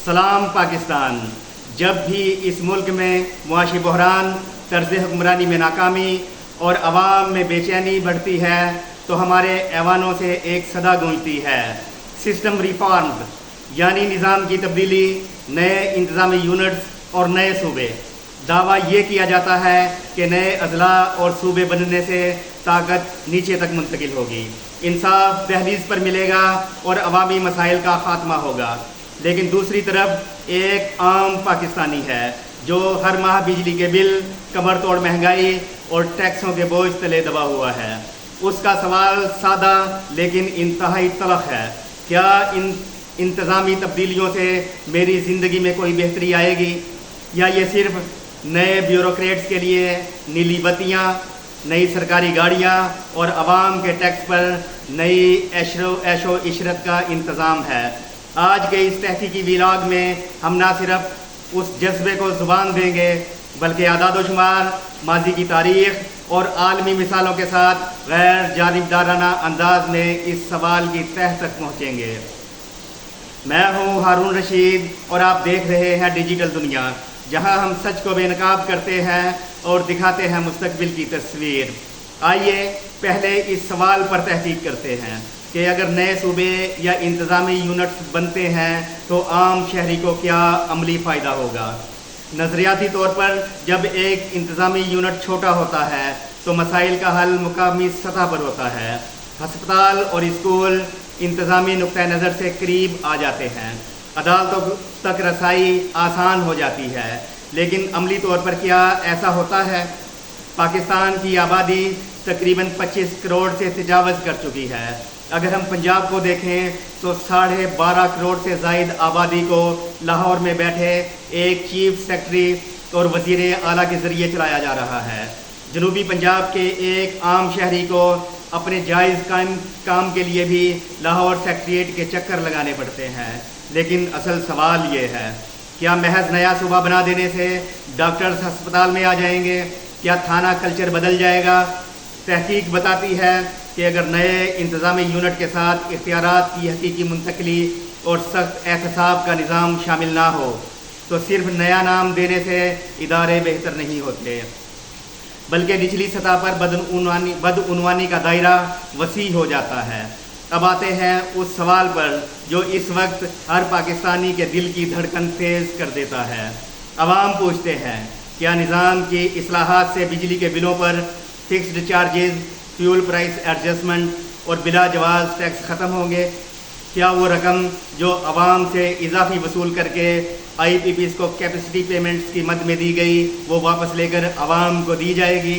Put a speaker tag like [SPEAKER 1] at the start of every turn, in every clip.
[SPEAKER 1] सलाम पाकिस्तान। जब भी इस मुल्क में मुआशी बहरान, तर्ज हुक्मरानी में नाकामी और अवाम में बेचैनी बढ़ती है तो हमारे ऐवानों से एक सदा गूंजती है, सिस्टम रिफॉर्म, यानी निज़ाम की तब्दीली, नए इंतज़ामी यूनिट्स और नए सूबे। दावा ये किया जाता है कि नए अजला और सूबे बनने से ताकत नीचे तक मुंतकिल होगी, इंसाफ दहलीज पर मिलेगा और अवामी मसाइल का ख़ात्मा होगा। लेकिन दूसरी तरफ एक आम पाकिस्तानी है जो हर माह बिजली के बिल, कमर तोड़ महंगाई और टैक्सों के बोझ तले दबा हुआ है। उसका सवाल सादा लेकिन इंतहाई तलख है, क्या इन इंतज़ामी तब्दीलियों से मेरी ज़िंदगी में कोई बेहतरी आएगी, या ये सिर्फ नए ब्यूरोक्रेट्स के लिए नीली बत्तियाँ, नई सरकारी गाड़ियाँ और आवाम के टैक्स पर नई ऐशो इशरत का इंतज़ाम है। आज के इस तहकीकी व्लॉग में हम ना सिर्फ उस जज्बे को ज़ुबान देंगे बल्कि आदाद शुमार, माजी की तारीख़ और आलमी मिसालों के साथ गैर जानिबदाराना अंदाज में इस सवाल की तह तक पहुँचेंगे। मैं हूँ हारून रशीद और आप देख रहे हैं डिजिटल दुनिया, जहाँ हम सच को बेनकाब करते हैं और दिखाते हैं मुस्तकबिल की तस्वीर। आइए पहले इस सवाल पर तहकीक करते हैं कि अगर नए सूबे या इंतज़ामी यूनिट्स बनते हैं तो आम शहरी को क्या अमली फ़ायदा होगा। नज़रियाती तौर पर जब एक इंतज़ामी यूनिट छोटा होता है तो मसाइल का हल मुकामी सतह पर होता है। हस्पताल और स्कूल इंतज़ामी नुक्ता नज़र से करीब आ जाते हैं, अदालतों तक रसाई आसान हो जाती है। लेकिन अमली तौर पर क्या ऐसा होता है? पाकिस्तान की आबादी तकरीबन 25 करोड़ से तजावज़ कर चुकी है। अगर हम पंजाब को देखें तो 12.5 करोड़ से ज़ायद आबादी को लाहौर में बैठे एक चीफ सेक्रेटरी और वज़ीर आला के ज़रिए चलाया जा रहा है। जनूबी पंजाब के एक आम शहरी को अपने जायज़ काम के लिए भी लाहौर सेक्रेटेरिएट के चक्कर लगाने पड़ते हैं। लेकिन असल सवाल ये है, क्या महज नया सूबा बना देने से डॉक्टर्स अस्पताल में आ जाएंगे? क्या थाना कल्चर बदल जाएगा? तहकीक बताती है कि अगर नए इंतज़ामी यूनिट के साथ इख्तियारात की हकीकी मुंतकली और सख्त एहतसाब का निज़ाम शामिल ना हो तो सिर्फ नया नाम देने से इदारे बेहतर नहीं होते, बल्कि निचली सतह पर बदउनवानी का दायरा वसी हो जाता है। अब आते हैं उस सवाल पर जो इस वक्त हर पाकिस्तानी के दिल की धड़कन तेज़ कर देता है। अवाम पूछते हैं, क्या निज़ाम की इस्लाहात से बिजली के बिलों पर fixed charges, fuel price adjustment और बिला जवाज़ टैक्स ख़त्म होंगे? क्या वो रकम जो अवाम से इजाफी वसूल करके IPPs को कैपेसिटी पेमेंट्स की मद में दी गई वो वापस लेकर अवाम को दी जाएगी?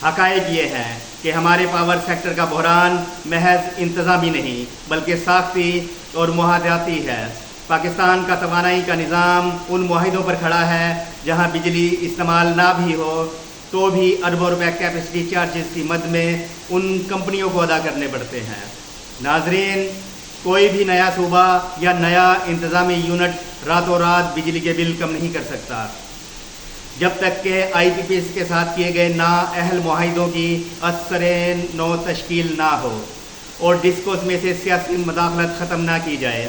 [SPEAKER 1] हक़ाइक़ ये हैं कि हमारे पावर सेक्टर का बहरान महज इंतज़ामी नहीं बल्कि साख्ती और मुआहदाती है। पाकिस्तान का तवानाई का निज़ाम उन मुआहिदों पर खड़ा है जहाँ बिजली इस्तेमाल ना भी हो तो भी अरबों रुपए कैपेसिटी चार्जेस की मद में उन कंपनियों को अदा करने पड़ते हैं। नाजरीन, कोई भी नया सूबा या नया इंतज़ामी यूनिट रातों रात बिजली के बिल कम नहीं कर सकता जब तक के IPPs के साथ किए गए नाअहल मुआहिदों की असरें नो तश्कील ना हो और डिस्कोस में से सियासी मदाखलत ख़त्म ना की जाए।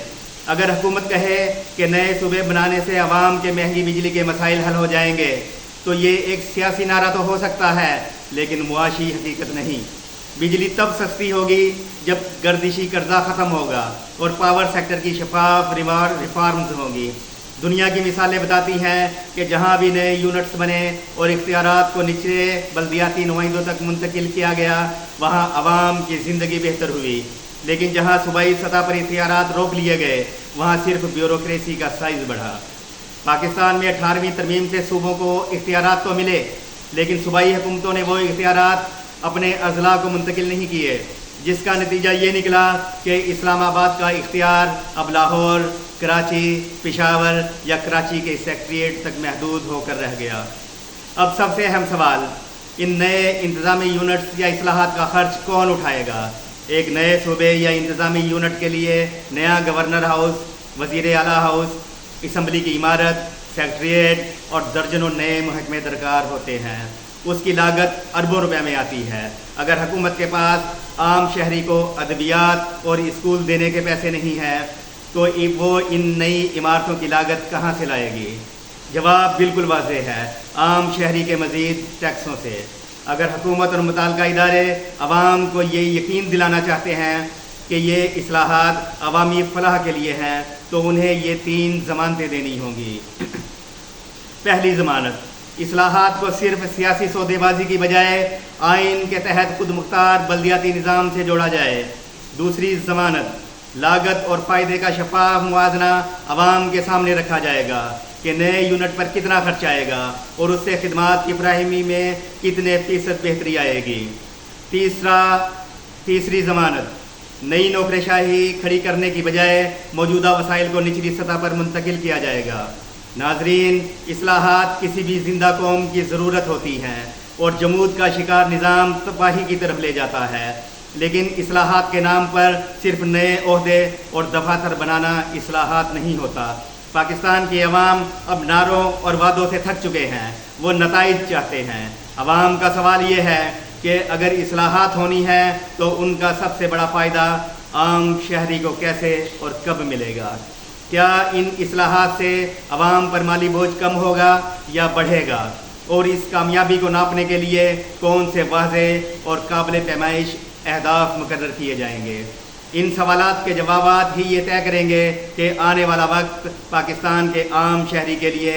[SPEAKER 1] अगर हुकूमत कहे कि नए सूबे बनाने से आवाम के महंगी बिजली के मसाइल हल हो जाएंगे तो ये एक सियासी नारा तो हो सकता है, लेकिन मुआशी हकीकत नहीं। बिजली तब सस्ती होगी जब गर्दिशी कर्जा ख़त्म होगा और पावर सेक्टर की शफाफ रिफॉर्म्स होंगी। दुनिया की मिसालें बताती हैं कि जहां भी नए यूनिट्स बने और इख्तियारात को निचले बल्दियाती नुमाइंदों तक मुंतकिल किया गया, वहां आवाम की ज़िंदगी बेहतर हुई। लेकिन जहां सूबाई सतह पर इख्तियारात रोक लिए गए वहां सिर्फ ब्यूरोक्रेसी का साइज़ बढ़ा। पाकिस्तान में 18वीं तरमीम से सूबों को इख्तियारात तो मिले, लेकिन सूबाई हुकूमतों ने वो इख्तियारात अपने अजला को मुंतकिल नहीं किए, जिसका नतीजा ये निकला कि इस्लामाबाद का इख्तियार अब लाहौर, कराची, पेशावर या कराची के सेक्रेटेरिएट तक महदूद होकर रह गया। अब सबसे अहम सवाल, इन नए इंतज़ामी यूनिट्स या इस्लाहात का खर्च कौन उठाएगा? एक नए सूबे या इंतज़ामी यूनिट के लिए नया गवर्नर हाउस, वज़ीर आला हाउस, असम्बली की इमारत, सेक्रेटेरिएट और दर्जनों नए महकमे दरकार होते हैं। उसकी लागत अरबों रुपए में आती है। अगर हुकूमत के पास आम शहरी को अदवियात और स्कूल देने के पैसे नहीं हैं تو وہ ان نئی عمارتوں کی لاگت کہاں سے لائے گی؟ جواب بالکل واضح ہے، عام شہری کے مزید ٹیکسوں سے۔ اگر حکومت اور متعلقہ ادارے عوام کو یہ یقین دلانا چاہتے ہیں کہ یہ اصلاحات عوامی فلاح کے لیے ہیں تو انہیں یہ 3 ضمانتیں دینی ہوں گی۔ پہلی ضمانت، اصلاحات کو صرف سیاسی سودے بازی کی بجائے آئین کے تحت خود مختار بلدیاتی نظام سے جوڑا جائے۔ دوسری ضمانت، لاگت اور فائدے کا شفاف موازنہ عوام کے سامنے رکھا جائے گا کہ نئے یونٹ پر کتنا خرچ آئے گا اور اس سے خدمات کی فراہمی میں کتنے فیصد بہتری آئے گی۔ تیسری ضمانت، نئی نوکرشاہی کھڑی کرنے کی بجائے موجودہ وسائل کو نچلی سطح پر منتقل کیا جائے گا۔ ناظرین، اصلاحات کسی بھی زندہ قوم کی ضرورت ہوتی ہیں اور جمود کا شکار نظام تباہی کی طرف لے جاتا ہے، لیکن اصلاحات کے نام پر صرف نئے عہدے اور دفاتر بنانا اصلاحات نہیں ہوتا۔ پاکستان کی عوام اب نعروں اور وعدوں سے تھک چکے ہیں، وہ نتائج چاہتے ہیں۔ عوام کا سوال یہ ہے کہ اگر اصلاحات ہونی ہے تو ان کا سب سے بڑا فائدہ عام شہری کو کیسے اور کب ملے گا؟ کیا ان اصلاحات سے عوام پر مالی بوجھ کم ہوگا یا بڑھے گا؟ اور اس کامیابی کو ناپنے کے لیے کون سے واضح اور قابل پیمائش اہداف مقرر کیے جائیں گے؟ ان سوالات کے جوابات ہی یہ طے کریں گے کہ آنے والا وقت پاکستان کے عام شہری کے لیے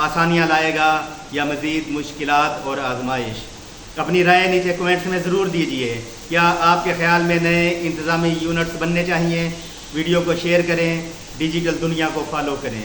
[SPEAKER 1] آسانیاں لائے گا یا مزید مشکلات اور آزمائش۔ اپنی رائے نیچے کومنٹس میں ضرور دیجیے۔ کیا آپ کے خیال میں نئے انتظامی یونٹس بننے چاہیے؟ ویڈیو کو شیئر کریں، ڈیجیٹل دنیا کو فالو کریں۔